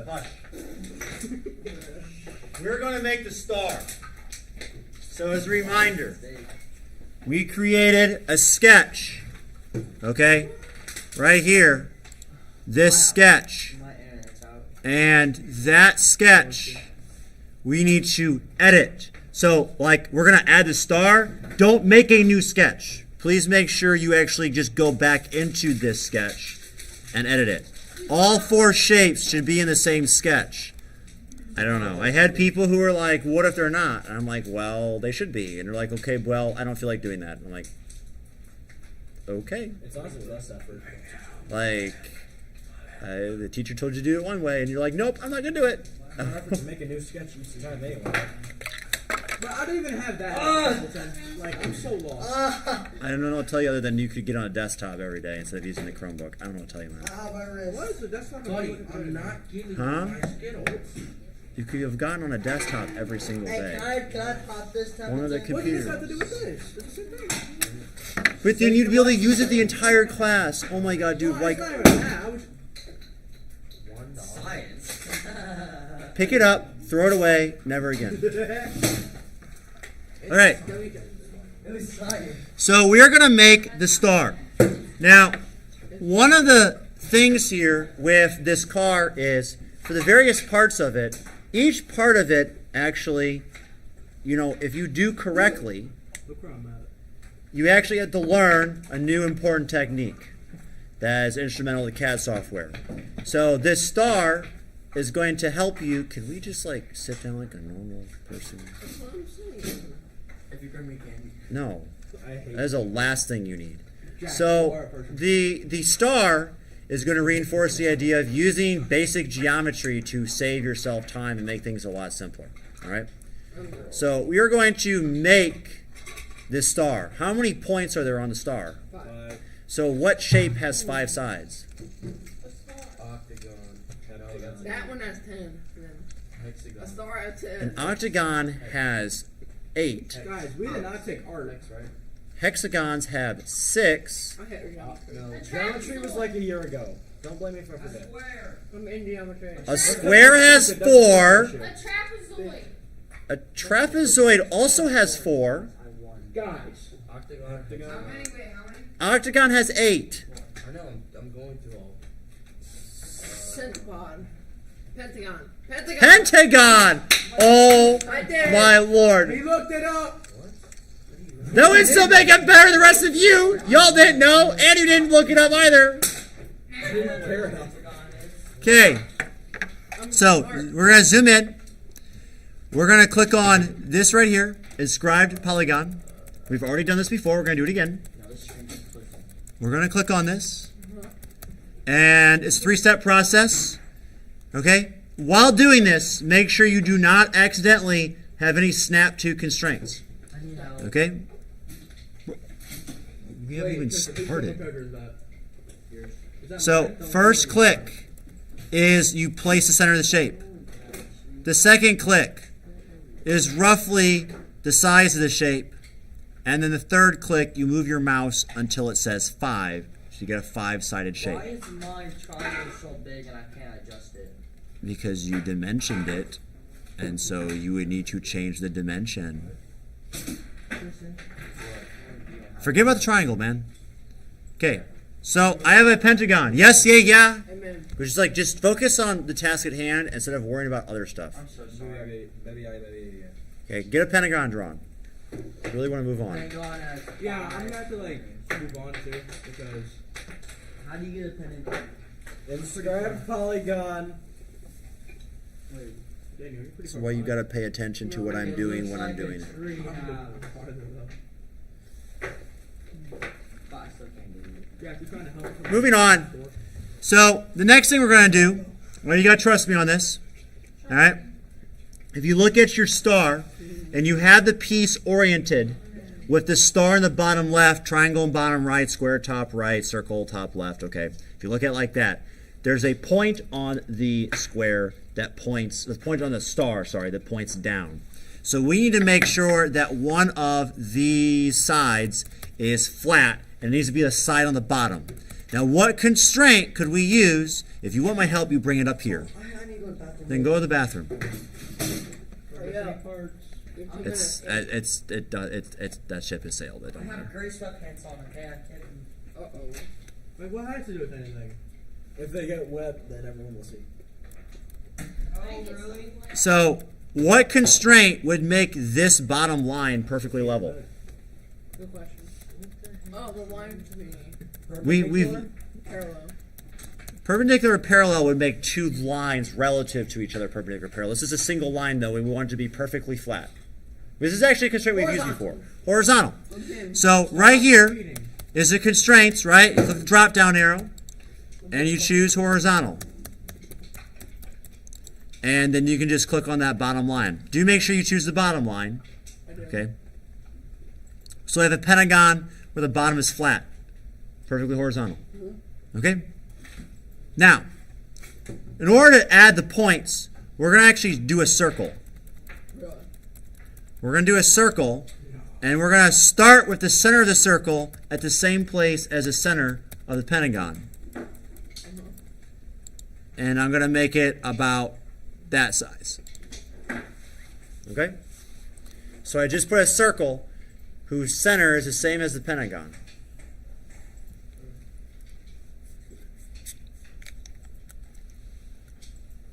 hush. We're going to make the star. So as a reminder, we created a sketch. Okay? Right here. This sketch. And that sketch, we need to edit. So, like, we're going to add the star. Don't make a new sketch. Please make sure you actually just go back into this sketch and edit it. All 4 shapes should be in the same sketch. I don't know. I had people who were like, what if they're not? And I'm like, well, they should be. And they're like, okay, well, I don't feel like doing that. I'm like, okay. It's honestly less effort. Like, the teacher told you to do it one way, and you're like, nope, I'm not going to do it. I have to make a new sketch each time anyway. But I don't even have that. Like, I'm so lost. I don't know what to tell you other than you could get on a desktop every day instead of using the Chromebook. I don't know what to tell you, man. What is the desktop? I'm not giving you my Skittles. You could have gotten on a desktop every single day. Can I pop this time? One of the computers. What does this have to do with this? It's the same thing. But then you'd be able to use it the entire class. Oh my god, dude. Like, Science. pick it up, throw it away, never again. All right. It was science. So we are going to make the star. Now, one of the things here with this car is, for the various parts of it, each part of it actually, you know, if you do correctly, you actually have to learn a new important technique that is instrumental to CAD software. So this star is going to help you. Can we just like sit down like a normal person? That's what I'm saying. If you're going to make candy. No. That is the last thing you need. So the star is going to reinforce the idea of using basic geometry to save yourself time and make things a lot simpler. All right? So we are going to make this star. How many points are there on the star? 5. So what shape has 5 sides? Octagon. That one has 10. Hexagon. A star has 10. An octagon has 8. Guys, we did not take art, right? Hexagons have 6. I hate your job. No, geometry was like a year ago. Don't blame me if I forget. I'm in geometry. A square has 4. A trapezoid. A trapezoid also has 4. Guys. Octagon. How many? Wait, how many? Octagon has 8. I know, I'm going through all. Centipod. Pentagon. Pentagon. Pentagon! Oh Right there. my lord. He looked it up! That would still make it better than the rest of you. Y'all didn't know, and you didn't look it up either. Fair enough. Okay. So, we're going to zoom in. We're going to click on this right here, inscribed polygon. We've already done this before. We're going to do it again. We're going to click on this. And it's a 3-step process. Okay? While doing this, make sure you do not accidentally have any snap to constraints. Okay? We haven't even started. So, first click is you place the center of the shape. The second click is roughly the size of the shape. And then the third click, you move your mouse until it says 5. So you get a 5-sided shape. Why is my triangle so big and I can't adjust it? Because you dimensioned it. And so you would need to change the dimension. Forget about the triangle, man. Okay. So I have a pentagon. Yes, yeah. Amen. Which is like, just focus on the task at hand instead of worrying about other stuff. I'm so sorry. Okay, get a pentagon drawn. I really want to move on. Pentagon has Yeah, I'm 5. gonna have to like move on too because How do you get a pentagon? Instagram polygon. Wait, Daniel, you're pretty That's far why you got behind. to pay attention to what I'm doing when I'm doing it. Three I'm halves. farther though. But I still can't do it. Yeah, if you're trying to help. Moving on. So the next thing we're going to do, well, you got to trust me on this. All right? If you look at your star and you have the piece oriented with the star in the bottom left, triangle in bottom right, square top right, circle top left, okay? If you look at it like that, there's a point on the square that points, the point on the star, sorry, that points down. So we need to make sure that one of these sides is flat, and it needs to be the side on the bottom. Now, what constraint could we use? If you want my help, you bring it up here. then go to the bathroom. Hurry up. Parts. You have 2 It's minutes. that ship has sailed. It I don't have matter. gray sweatpants on, okay? I can't. Uh-oh. Like, what has to do with anything? If they get wet, then everyone will see. Oh, really? So, what constraint would make this bottom line perfectly level? Good question. Oh, the line between We've parallel. perpendicular or parallel would make two lines relative to each other perpendicular parallel. This is a single line though, and we want it to be perfectly flat. This is actually a constraint we've used before. Horizontal. Okay. So right here is the constraints, right? You click the drop down arrow and you choose horizontal. And then you can just click on that bottom line. Do make sure you choose the bottom line. Okay. So I have a pentagon where the bottom is flat. Perfectly horizontal. Okay? Now, in order to add the points, we're going to actually do a circle. Really? We're going to do a circle, and we're going to start with the center of the circle at the same place as the center of the pentagon. And I'm going to make it about that size. Okay? So I just put a circle whose center is the same as the pentagon.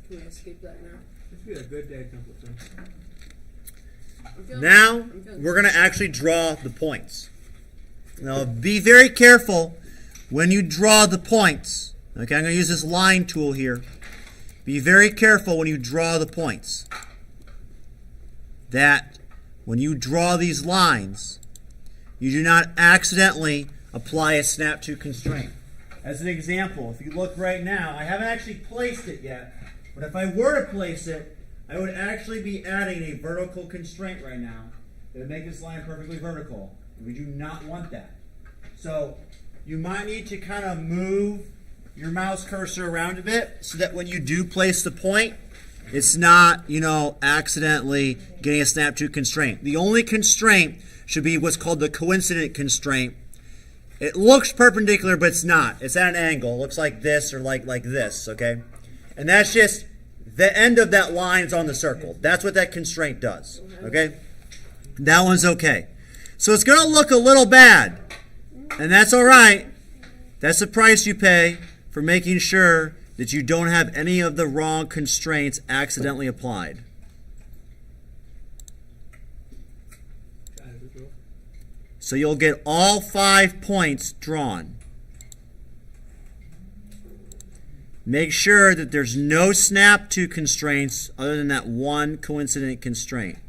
Can we escape that now? This would be a good day, Templeton. Now, we're going to actually draw the points. Now, be very careful when you draw the points. Okay, I'm going to use this line tool here. Be very careful when you draw the points. That when you draw these lines, you do not accidentally apply a snap to constraint. As an example, if you look right now, I haven't actually placed it yet, but if I were to place it, I would actually be adding a vertical constraint right now that would make this line perfectly vertical. We do not want that. So you might need to kind of move your mouse cursor around a bit so that when you do place the point, it's not, accidentally getting a snap to constraint. The only constraint should be what's called the coincident constraint. It looks perpendicular, but it's not. It's at an angle. It looks like this or like this, okay? And that's just the end of that line is on the circle. That's what that constraint does, okay? That one's okay. So it's going to look a little bad, and that's all right. That's the price you pay for making sure that you don't have any of the wrong constraints accidentally applied. So you'll get all 5 points drawn. Make sure that there's no snap to constraints other than that one coincident constraint.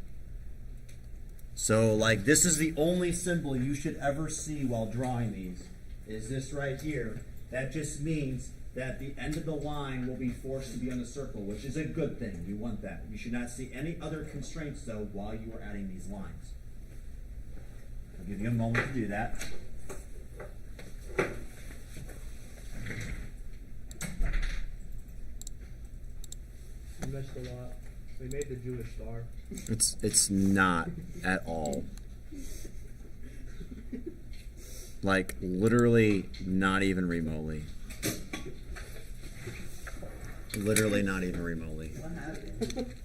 So like this is the only symbol you should ever see while drawing these, is this right here. That just means that the end of the line will be forced to be on the circle, which is a good thing. You want that. You should not see any other constraints though while you are adding these lines. I'll give you a moment to do that. We missed a lot. We made the Jewish star. It's not at all. Like literally not even remotely. Literally not even remotely. What happened?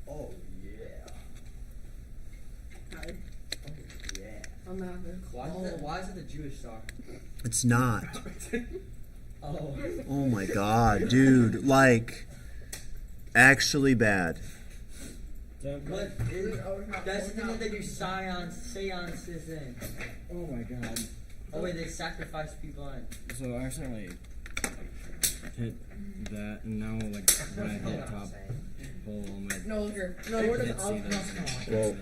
Oh, yeah. Hi. Yeah. I'm having. Why is it the Jewish star? It's not. Oh. Oh my god, dude. Like actually bad. What is, that's the thing that you seances in. Oh my god. Oh wait, they sacrifice people in. So I accidentally hit that, and now like when I hit the top hole on my, No, here. No, I where does can't see this. Whoa.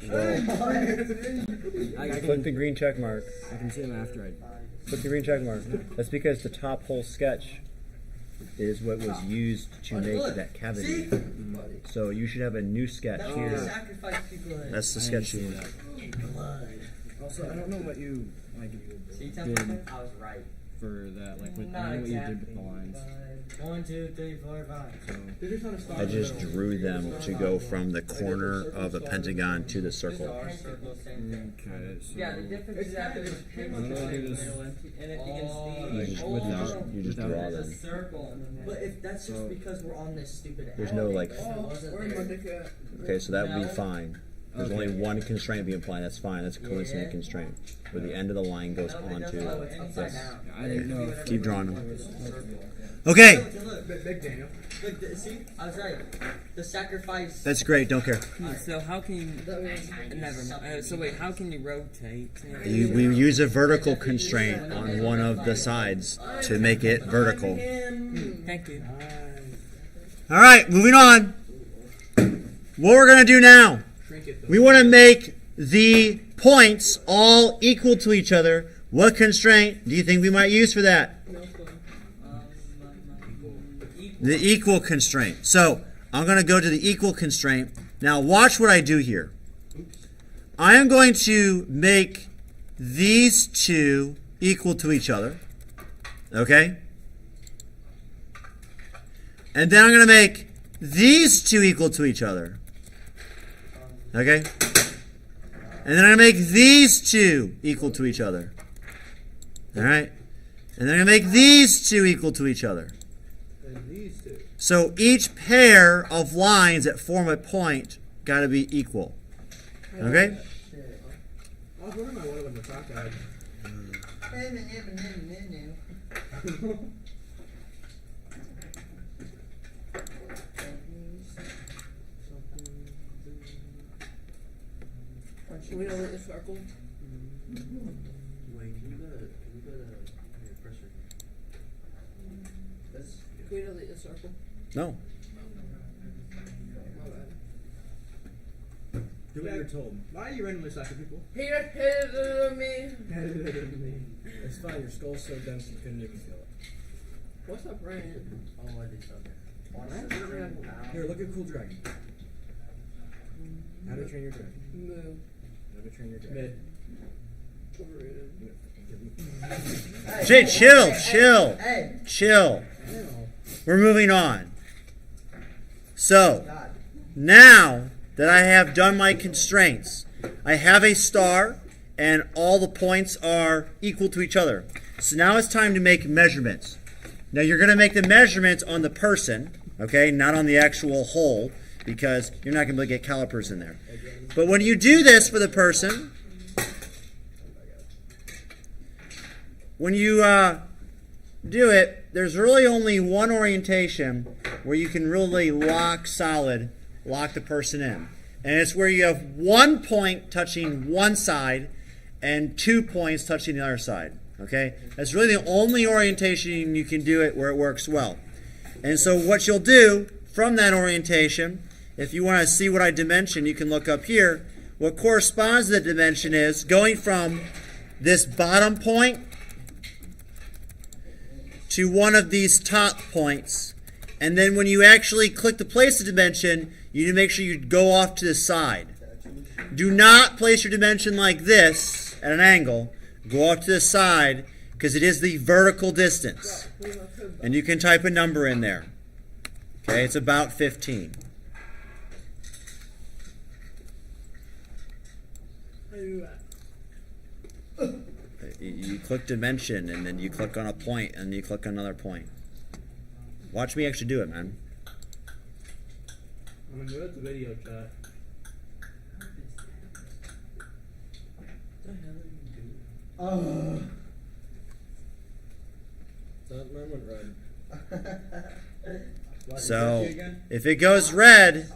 I Click can, the green check mark. I can see them after I. Click the green check mark. That's because the top hole sketch is what was used to make Look, that cavity. see? So you should have a new sketch That's where they here. sacrifice people in. That's the I didn't sketch see you that. blood. Also, I don't know what you like See, did Templeton? I was right. for that. Like, what, I Not don't know what you did exactly, with the lines. but- 1, 2, 3, 4, 5. So They're just on a star I in the just middle. drew them to go from the corner of the pentagon to the circle. Star, circle, same thing. okay, so Yeah, the difference It's is that kind of there's just pins pretty in much the like this. middle, and if you can see, You just, you just draw there's a them. circle in the middle. But if that's just So- because we're on this stupid There's app, no, like- if it wasn't Where's my there- dick at? Okay, so that would be No. fine. There's only one constraint being applied. That's fine. That's a coincident Yeah. constraint. Where the end of the line goes No, it onto doesn't. Oh, it's upside this. down. I didn't know if Keep drawing them. It's a circle. Okay, Look, Big Daniel. look, see, I was right. The sacrifice. that's great. Don't care. So how can you? That means Never mind. So wait, how can you rotate? We use a vertical constraint on one of the sides to make it vertical. Thank you. All right, moving on. What we're gonna do now? Shrink it though. We want to make the points all equal to each other. What constraint do you think we might use for that? The equal constraint. So I'm going to go to the equal constraint. Now watch what I do here. I am going to make these two equal to each other. Okay? And then I'm going to make these two equal to each other. Okay? And then I'm going to make these two equal to each other. Alright? And then I'm going to make these two equal to each other. And these two. So each pair of lines that form a point got to be equal. Okay? I was wondering why one of them was cockeyed. Can we delete the circle? Wait, can you go to your pressure? This? Can we delete the circle? No. My bad. do what you're told. Why are you randomly slashing people? He just hit it me. It's fine. Your skull's so dense you couldn't even feel it. What's up, Ryan? Oh, I did something. Here, look at Cool Dragon. How to train your dragon. Move. How to train your dragon. Mid. Overrated. Jay, chill. Hey, Chill. Ew. We're moving on. So, God. now that I have done my constraints, I have a star and all the points are equal to each other. So now it's time to make measurements. Now you're going to make the measurements on the person, okay, not on the actual hole, because you're not going to get calipers in there. But when you do this for the person, when you do it, there's really only one orientation where you can really lock the person in. And it's where you have 1 point touching one side and 2 points touching the other side. Okay? That's really the only orientation you can do it where it works well. And so what you'll do from that orientation, if you want to see what I dimension, you can look up here. What corresponds to the dimension is going from this bottom point to one of these top points. And then when you actually click to place the dimension, you need to make sure you go off to the side. Do not place your dimension like this at an angle. Go off to the side because it is the vertical distance. And you can type a number in there. Okay, it's about 15. How do you do that? You click dimension and then you click on a point and you click on another point. Watch me actually do it, man. I'm gonna do it. The video chat. Oh. That mine went red. So if it goes red,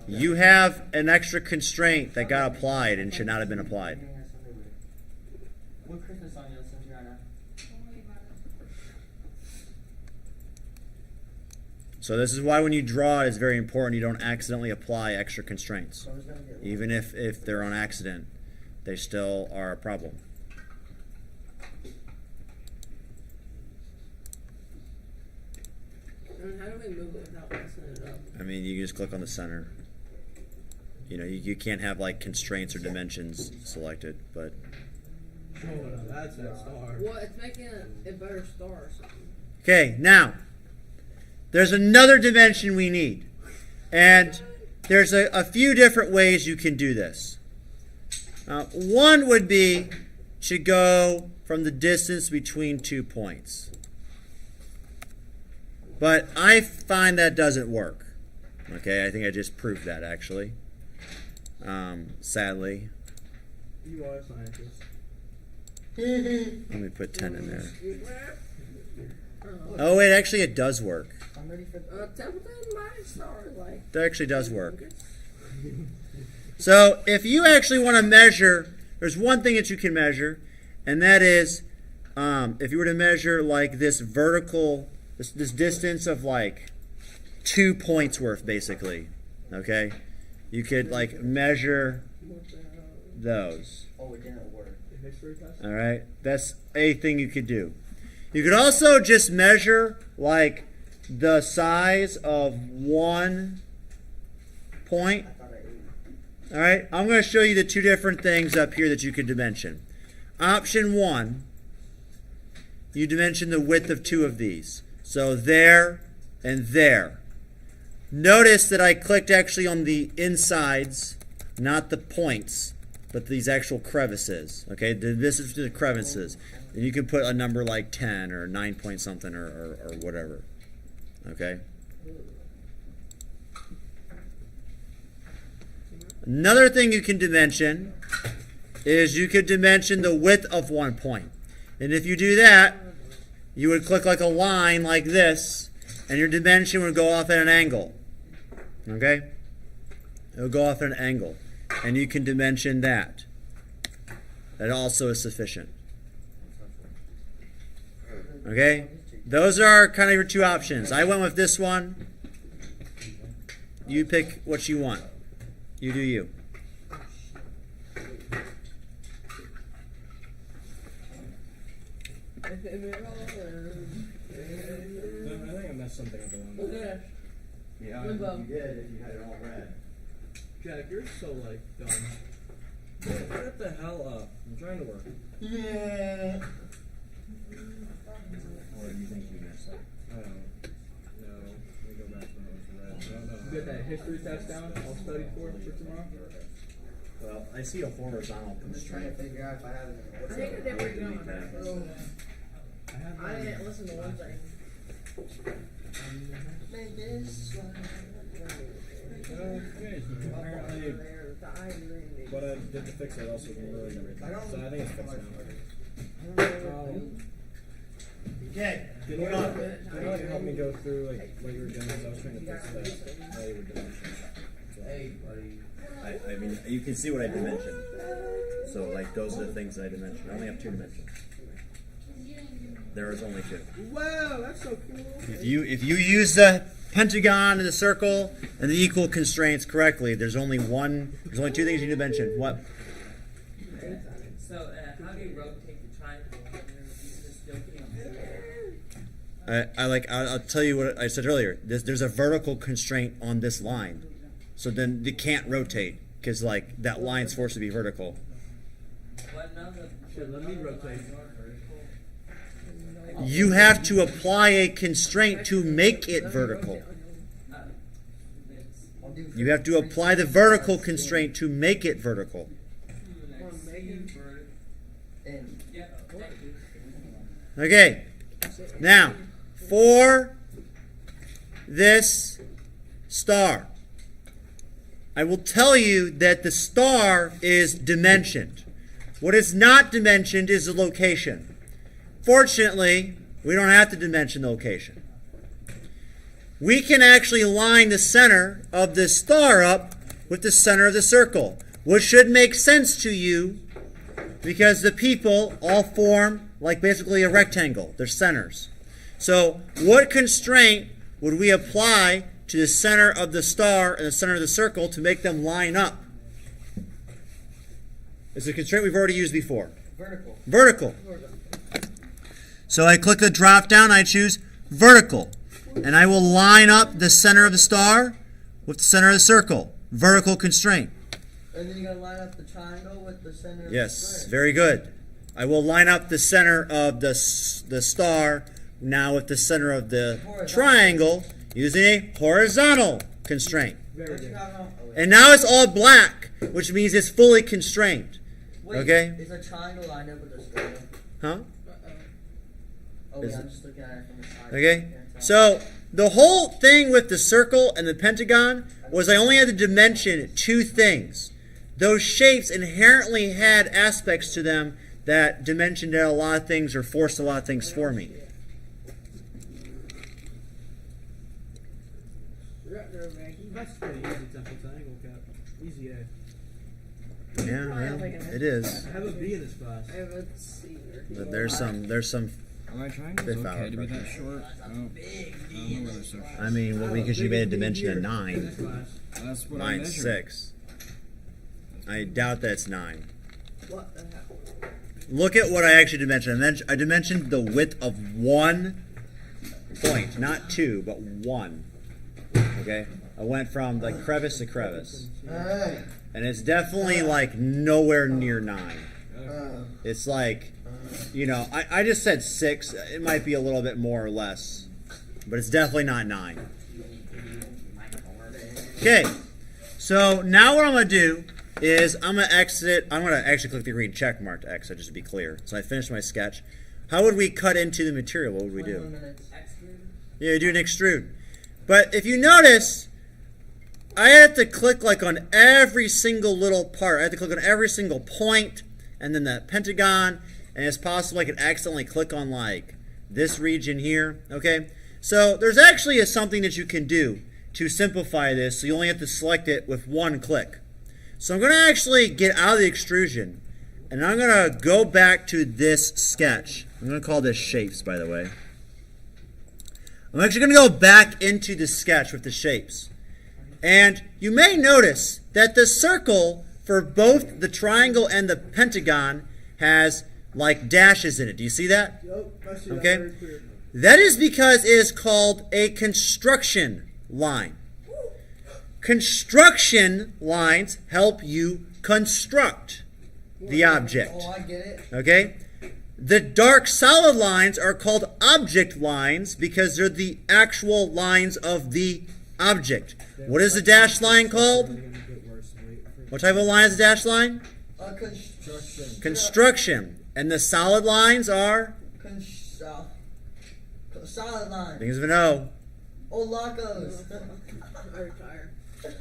you have an extra constraint that got applied and should not have been applied. What Christmas song you listening to right now? So this is why when you draw, it's very important you don't accidentally apply extra constraints. So I was gonna get Even if they're on accident, they still are a problem. And how do we move it without messing it up? I mean, you just click on the center. You know, you can't have like constraints or dimensions selected, but Oh, no, that's that star. Well, it's making a better star or something. okay, now there's another dimension we need. And there's a few different ways you can do this. One would be to go from the distance between 2 points. But I find that doesn't work. Okay, I think I just proved that actually. Sadly. You are a scientist. Let me put 10 in there. Oh wait, actually it does work. I'm ready for my story, like. That actually does work. So if you actually want to measure, there's one thing that you can measure, and that is if you were to measure like this vertical, this distance of like 2 points worth basically, okay? You could like measure those. Oh, it didn't work. All right, that's a thing you could do. You could also just measure like the size of 1 point. All right, I'm going to show you the two different things up here that you can dimension. Option 1, you dimension the width of 2 of these. So there and there. Notice that I clicked actually on the insides, not the points, but these actual crevices. Okay, this is the crevices. And you can put a number like 10 or 9 point something or whatever. Okay. Another thing you can dimension is you could dimension the width of 1 point. And if you do that, you would click like a line like this, and your dimension would go off at an angle. Okay? It would go off at an angle. And you can dimension that. That also is sufficient. Okay? Those are kind of your two options. I went with this one. You pick what you want. You do you. I think I messed something up along the way. Yeah, Limbo. you did if you had it all read. Jack, you're so like dumb. Shut the hell up. I'm trying to work. Yeah. Or do you think you messed up? I don't know. No. Let me go back to when it was red. No. You got that history test down? All studied for tomorrow? Well, I see a horizontal I'm just trying to constraint. figure out if I have it in I order. think I did pretty good. Delete I didn't listen to one thing. Apparently, what I did to fix it also didn't really do everything. So I think it's fixed now. Okay. Can you like help me go through like what you were doing? 'Cause I was trying to fix that while you were doing it. Hey, buddy. I mean, you can see what I dimensioned. So, like, those are the things that I dimensioned. I only have 2 dimensions. There is only 2. Wow, that's so cool. If you use the pentagon and the circle and the equal constraints correctly, there's only 2 things you need to mention. What? So, how do you rotate the triangle? I'll tell you what I said earlier. There's a vertical constraint on this line, so then they can't rotate because like that line's forced to be vertical. Shit, let me rotate. You have to apply a constraint to make it vertical. You have to apply the vertical constraint to make it vertical. Okay. Now, for this star, I will tell you that the star is dimensioned. What is not dimensioned is the location. Fortunately, we don't have to dimension the location. We can actually line the center of the star up with the center of the circle, which should make sense to you because the people all form like basically a rectangle. They're centers. So what constraint would we apply to the center of the star and the center of the circle to make them line up? It's a constraint we've already used before. Vertical. Vertical. So I click the drop down, I choose vertical. And I will line up the center of the star with the center of the circle. Vertical constraint. And then you gotta line up the triangle with the center of the Yes, square. very good. I will line up the center of the star now with the center of the triangle using a horizontal constraint. Very good. And now it's all black, which means it's fully constrained. Wait, Okay. Is a triangle lined up with a square? Huh? Oh, Is yeah, it- I'm just looking at it from the side. Okay. Can't tell. So the whole thing with the circle and the pentagon was I only had to dimension two things. Those shapes inherently had aspects to them that dimensioned out a lot of things or forced a lot of things for me. That's pretty easy, Temple Triangle Cap. Easy A. Yeah, well, it is. I have a B in this class. I have a C. But there's some. Are my triangles Fifth okay hour to be that project. short? I don't know where they're so short. I mean, well, because you made a dimension of In 9. this class. That's what I Mine's measured. 6. I doubt that's 9. What the hell? Look at what I actually dimensioned. I dimensioned the width of one point, not two, but one. Okay? I went from like crevice to crevice. And it's definitely like nowhere near 9. It's like, you know, I just said 6. It might be a little bit more or less. But it's definitely not 9. Okay. So now what I'm going to do is I'm going to exit. I'm going to actually click the green check mark to exit, just to be clear. So I finished my sketch. How would we cut into the material? What would we 21 do? minutes. Yeah, you do an extrude. But if you notice, I had to click like on every single little part. I had to click on every single point, and then the pentagon, and it's possible I could accidentally click on like this region here. Okay, so there's actually something that you can do to simplify this, so you only have to select it with one click. So I'm going to actually get out of the extrusion, and I'm going to go back to this sketch. I'm going to call this shapes, by the way. I'm actually going to go back into the sketch with the shapes. And you may notice that the circle for both the triangle and the pentagon has like dashes in it. Do you see that? Yep, I see that Okay. very clear. That is because it is called a construction line. Construction lines help you construct the object. Oh, I get it. Okay? The dark solid lines are called object lines because they're the actual lines of the object. What is the dashed line called? What type of line is a dashed line? Construction. Construction. And the solid lines are? Solid line. Begins with an O. Oh, Lacos. I retire.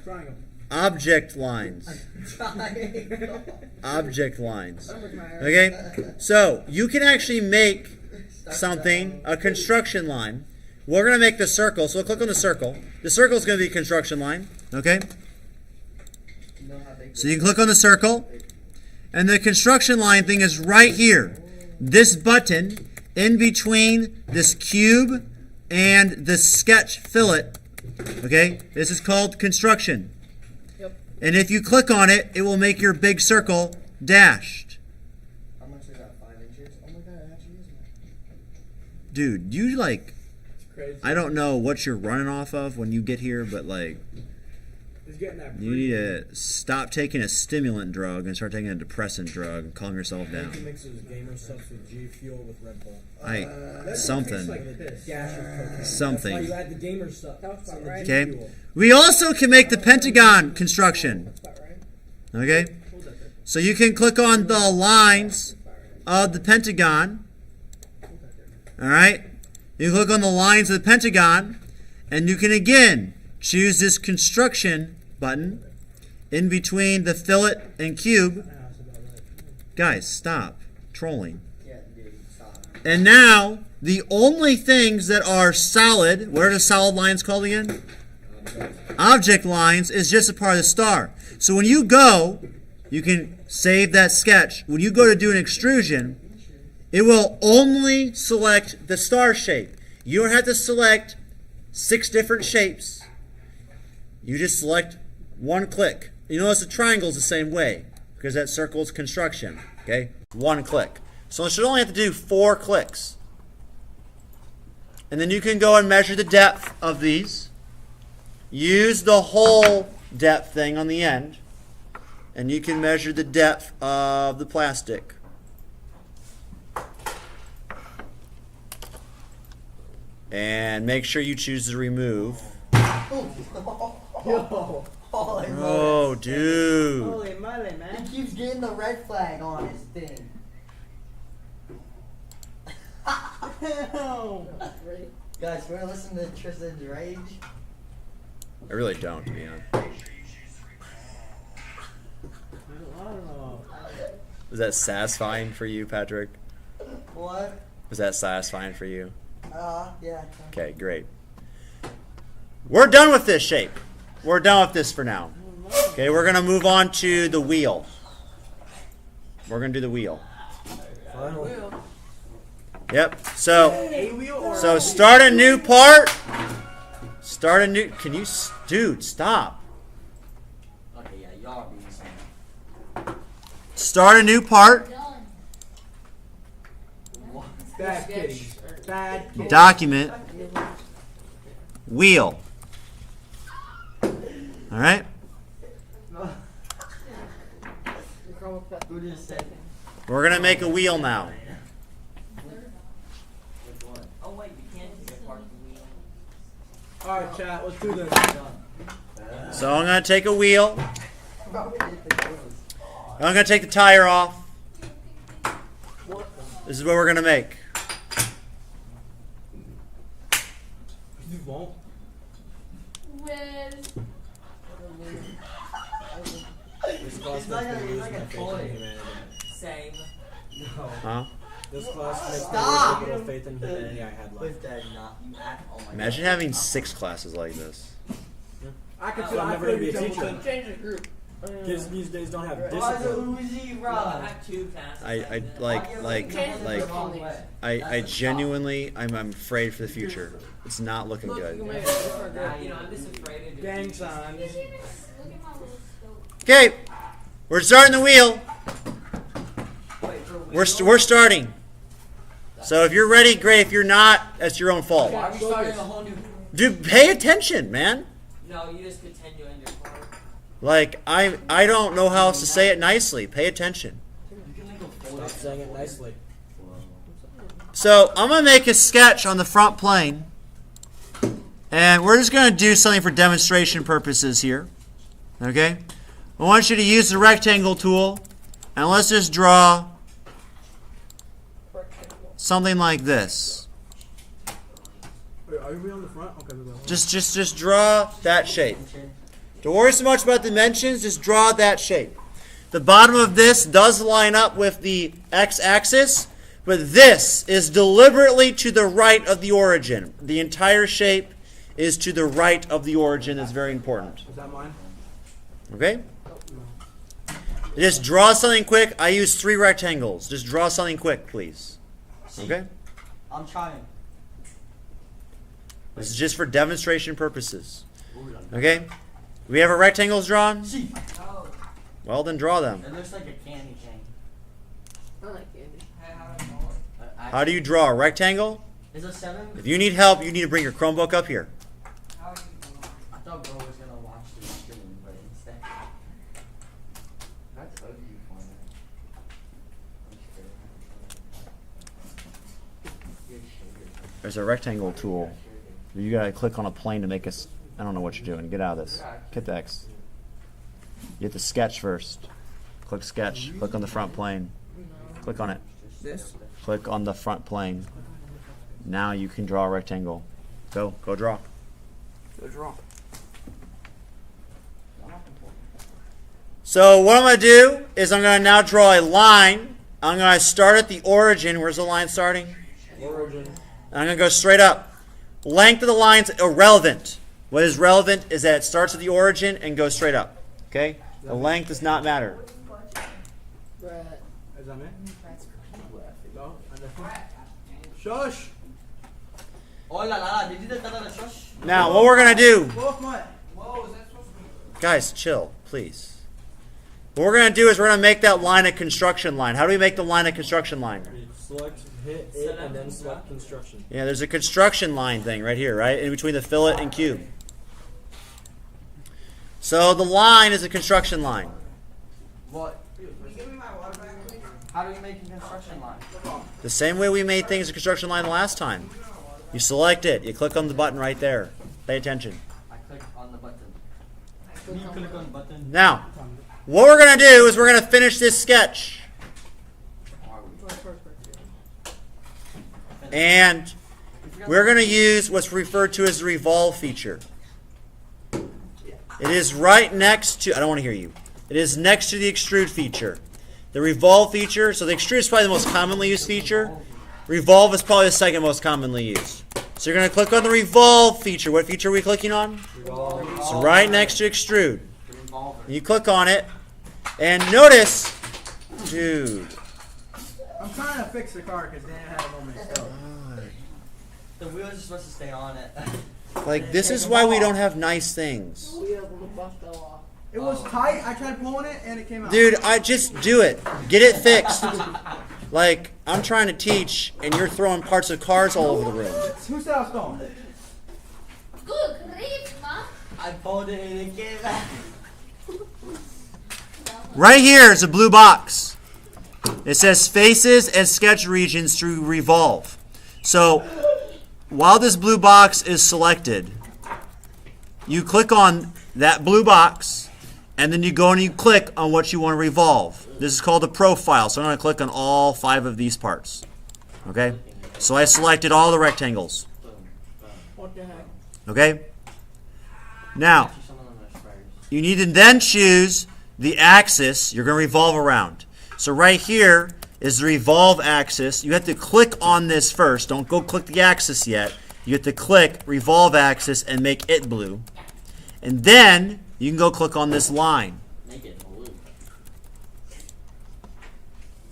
Triangle. Object lines. Triangle. Object lines. I'm retired. Okay? So, you can actually make something, a construction line. We're going to make the circle, so we'll click on the circle. The circle is going to be a construction line. Okay? So you can click on the circle, and the construction line thing is right here. This button in between this cube and the sketch fillet. Okay? This is called construction. Yep. And if you click on it, it will make your big circle dashed. How much is that? 5 inches? Oh my god, it actually is. Dude, you like, It's crazy. I don't know what you're running off of when you get here, but like, It's getting that you need to stop taking a stimulant drug and start taking a depressant drug and calm yourself He down. mixes gamer stuff with G Fuel with Red Bull. Like, That something. tastes like piss. Gash of cocaine. Something. That's why you add the gamer stuff. That's about in the right. G Okay? Fuel. We also can make the pentagon construction. That's about right. Okay? So you can click on the lines of the pentagon. Alright? You click on the lines of the pentagon, and you can again choose this construction button in between the fillet and cube. Guys, stop trolling. Yeah, dude, stop. And now, the only things that are solid, what are the solid lines called again? Object lines is just a part of the star. So when you go, you can save that sketch. When you go to do an extrusion, it will only select the star shape. You don't have to select 6 different shapes. You just select one click. You notice the triangle is the same way because that circle is construction. Okay? One click. So it should only have to do 4 clicks. And then you can go and measure the depth of these. Use the whole depth thing on the end. And you can measure the depth of the plastic. And make sure you choose to remove. Yo. Holy Oh, moly. dude. Holy moly, man. He keeps getting the red flag on his thing. Right. Guys, we're listening to Tristan's rage. I really don't, to be honest. I don't know. Was that satisfying for you, Patrick? What? Was that satisfying for you? Yeah. Okay, great. We're done with this shape. We're done with this for now. Okay, we're going to move on to the wheel. We're going to do the wheel. Finally. Yep. So A wheel or start a new part. Start a new. Can you, dude? Stop. Okay, yeah, y'all are being something. Start a new part. Done. bad kitties. Bad kitties. Document. Wheel. All right. Who just said it? We're gonna make a wheel now. Oh wait, you can't do part of the wheel. Alright, chat, let's do this. So I'm gonna take a wheel. I'm gonna take the tire off. This is what we're gonna make. You won't. With This class It's like makes a- me lose it's like my a faith toy. in humanity. Same. No. Huh? This class makes Stop! me lose the little faith in humanity I had left. With that not you act. Oh my Imagine God. having 6 classes like this. I could So feel I'm I never feel gonna be you, a teacher. Templeton. Change the group. Kids these days don't have Why is it discipline. Uzi I Rob? have 2 classes. I like this. I genuinely I'm afraid for the future. It's not looking Look, you can good. make a different Nah, group. you know, I'm just afraid of the Gang future. signs. look at my little scope. Okay, we're starting the wheel. Wait, for We're starting. So if you're ready, great. If you're not, that's your own fault. Why are we starting a whole new? Dude, pay attention, man. No, you just continue in your part. Like I don't know how else to say it nicely. Pay attention. Stop saying it nicely. So I'm gonna make a sketch on the front plane, and we're just gonna do something for demonstration purposes here. Okay? I want you to use the rectangle tool, and let's just draw something like this. Wait, are we on the front? Okay, we go. Just draw that shape. Don't worry so much about dimensions, just draw that shape. The bottom of this does line up with the x-axis, but this is deliberately to the right of the origin. The entire shape is to the right of the origin. That's very important. Is that mine? Okay? Just draw something quick. I use 3 rectangles. Just draw something quick, please. Okay? I'm trying. This is just for demonstration purposes. Okay? We have our rectangles drawn? See, Oh, Well, then draw them. it looks like a candy cane. I like candy. hey, how do I know it? How do you draw a rectangle? Is it 7? If you need help, you need to bring your Chromebook up here. How do you know? I thought bro was gonna watch the stream, but instead. That's ugly for me. There's a rectangle tool. You gotta click on a plane to make us. I don't know what you're doing. Get out of this. Hit the X. You hit the sketch first. Click sketch. Click on the front plane. Click on it. This? Click on the front plane. Now you can draw a rectangle. Go draw. Go draw. So what I'm gonna do is I'm gonna now draw a line. I'm gonna start at the origin. Where's the line starting? Origin. And I'm gonna go straight up. Length of the line's irrelevant. What is relevant is that it starts at the origin and goes straight up. Okay? The length does not matter. Brett. Is that me? Go. Shush! Oh la la, did you do that shush? Now, what we're gonna do, Both my. Whoa, is that supposed to be? guys, chill, please. What we're gonna do is we're gonna make that line a construction line. How do we make the line a construction line? You select, hit it, and then select construction. Yeah, there's a construction line thing right here, right? In between the fillet and cube. So the line is a construction line. What? How do we make a construction line? The same way we made things a construction line last time. You select it. You click on the button right there. Pay attention. I click on the button. You click on the button. Now, what we're going to do is we're going to finish this sketch. And we're going to use what's referred to as the revolve feature. It is right next to, I don't want to hear you. It is next to the extrude feature. The revolve feature, so the extrude is probably the most commonly used feature. Revolve is probably the second most commonly used. So you're going to click on the revolve feature. What feature are we clicking on? It's right next to extrude. And you click on it, and notice, dude. I'm trying to fix the car because Dan had a moment of stuff. The wheels are supposed to stay on it. Like, this is why we don't have nice things. It was tight. I tried pulling it and it came out. Dude, I just do it. Get it fixed. Like, I'm trying to teach, and you're throwing parts of cars all over the room. Who said I was stalling? Good grief, man. I pulled it and it came out. Right here is a blue box. It says faces and sketch regions to revolve. So, while this blue box is selected, you click on that blue box, and then you go and you click on what you want to revolve. This is called the profile, so I'm going to click on all 5 of these parts. Okay? So I selected all the rectangles. What the heck? Okay? Now, you need to then choose the axis you're going to revolve around. So right here is the revolve axis. You have to click on this first. Don't go click the axis yet. You have to click revolve axis and make it blue. And then you can go click on this line. Make it blue.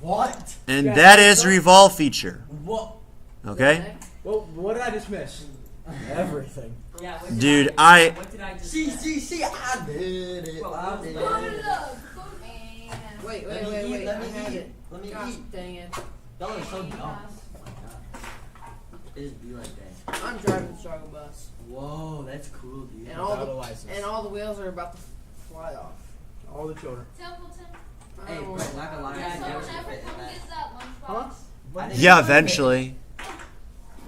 What? And that is the revolve feature. What? Okay? Well, what did I just miss? Everything. Yeah, what did Dude, what did I just See, I did it. I did Good it. luck. Good man. Wait, Let me eat, let me I had eat. it. Let me Gosh, eat. dang it. Y'all are so dumb. Oh my god. It just be like that. I'm driving the struggle bus. Whoa, that's cool, dude. And all the wheels are about to fly off. All the children. Templeton. I Hey, don't bro, want- not gonna lie. Does I someone never ever fit in come that. get that lunchbox? I think Yeah, it's eventually.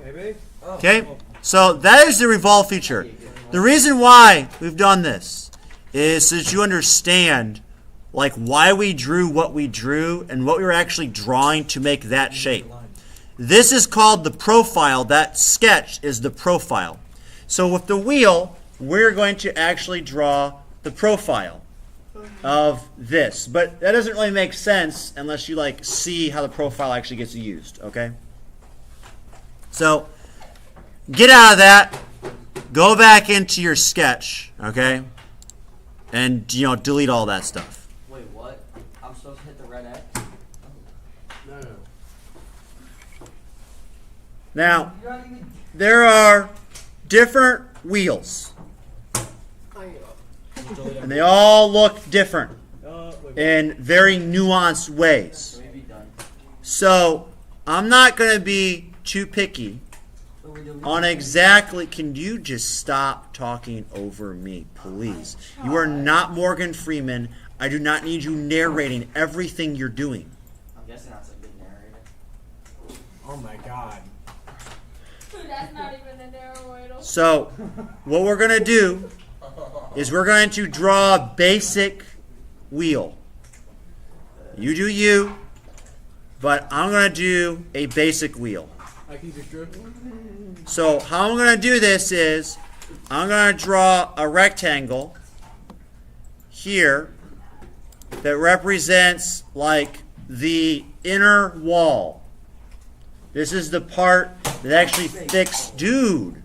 Maybe. Okay? So that is the revolve feature. The reason why we've done this is so that you understand like why we drew what we drew and what we were actually drawing to make that shape. This is called the profile. That sketch is the profile. So with the wheel, we're going to actually draw the profile of this. But that doesn't really make sense unless you like see how the profile actually gets used, okay? So get out of that. Go back into your sketch, okay? And, delete all that stuff. Wait, what? I'm supposed to hit the red X? No. Now, You're not even. there are different wheels, I give up. and they all look different Wait. in very nuanced ways. Maybe done. So, I'm not going to be too picky What we doing? on exactly. Can you just stop talking over me, please? You are not Morgan Freeman. I do not need you narrating everything you're doing. I'm guessing that's a good narrator. Oh my god. That's not even a narrow. So, what we're going to do is we're going to draw a basic wheel. You do you, but I'm going to do a basic wheel. I keep it true. So how I'm going to do this is I'm going to draw a rectangle here that represents like the inner wall. This is the part that actually fixes. Dude,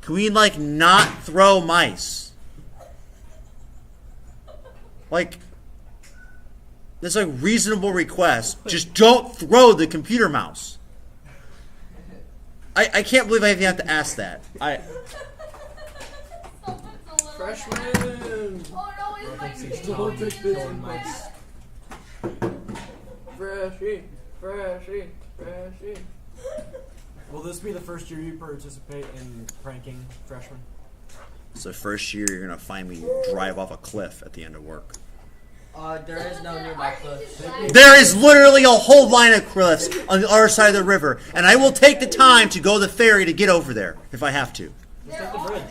can we like not throw mice? Like, that's a reasonable request. Just don't throw the computer mouse. I can't believe I even have to ask that. Someone's a little Freshman. Oh no, it's my kid. Don't take this in my. Freshie. Will this be the first year you participate in pranking freshmen? It's the first year you're going to find me drive off a cliff at the end of work. There is no nearby cliffs. There is literally a whole line of cliffs on the other side of the river, and I will take the time to go to the ferry to get over there if I have to. There Take the are- bridge.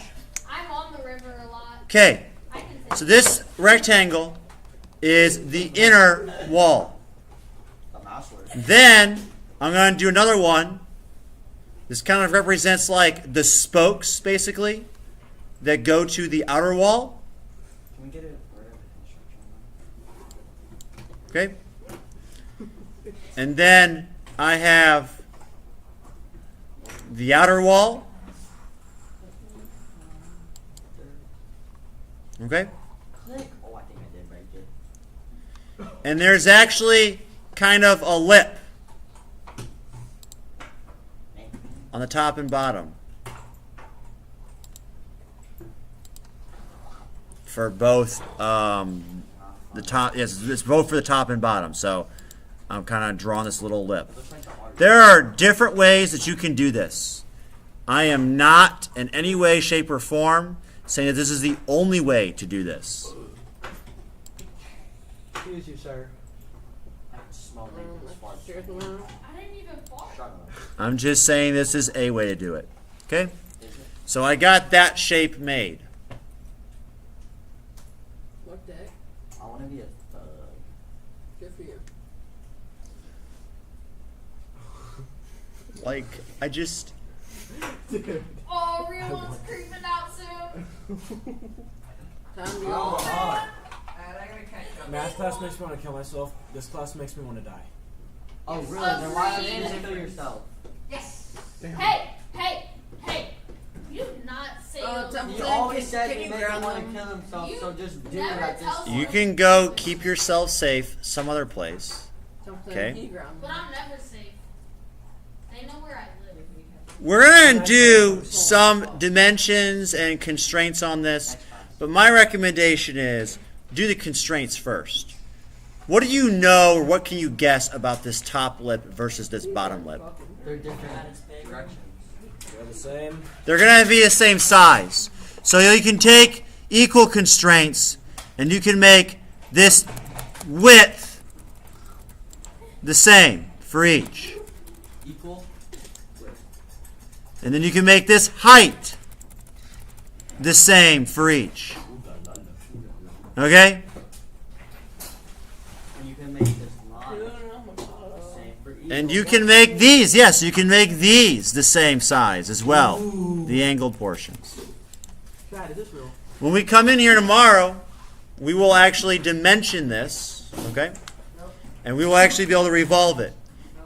I'm on the river a lot. Okay, I can say so this rectangle is the inner wall. Then I'm going to do another one. This kind of represents like the spokes, basically, that go to the outer wall. Can we get it? Okay? And then I have the outer wall. Okay? Oh, I think I did break it. And there's actually kind of a lip on the top and bottom for both the top. Yes, it's both for the top and bottom. So I'm kind of drawing this little lip. There are different ways that you can do this. I am not in any way, shape, or form saying that this is the only way to do this. Excuse you, sir. I can smell Nathan's farts. Cheers, man. I didn't even fall. Shut up. I'm just saying this is a way to do it. Okay? So I got that shape made. What the heck? I want to be a thug. Good for you. Like, I just... Oh, real one's creeping out soon. Time to Oh, go. Math class makes me want to kill myself. This class makes me want to die. Oh, really? Then why don't you kill yourself? Yes. Hey, hey, hey. You do not say those Temple You words. Can- always said can you you make him ground want them? to kill himself, You so just do it never at this tell point. You can go keep yourself safe some other place. Something Okay. he ground. But I'm never safe. They know where I live. We're going to do some dimensions and constraints on this, but my recommendation is do the constraints first. What do you know or what can you guess about this top lip versus this bottom lip? They're different directions. They're the same. They're going to be the same size. So you can take equal constraints and you can make this width the same for each. Equal? And then you can make this height the same for each. Okay? And you can make this line the same for each. And you can make these, yes, you can make these the same size as well, the angled portions. Chad, is this real? When we come in here tomorrow, we will actually dimension this, okay? And we will actually be able to revolve it.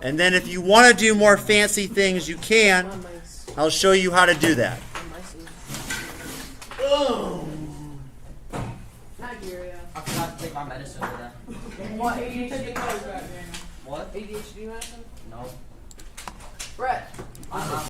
And then if you want to do more fancy things, you can. My mice. I'll show you how to do that. My mice. Nigeria. I forgot to take my medicine today. What ADHD medicine? What? ADHD medicine? No. Brett. I'm not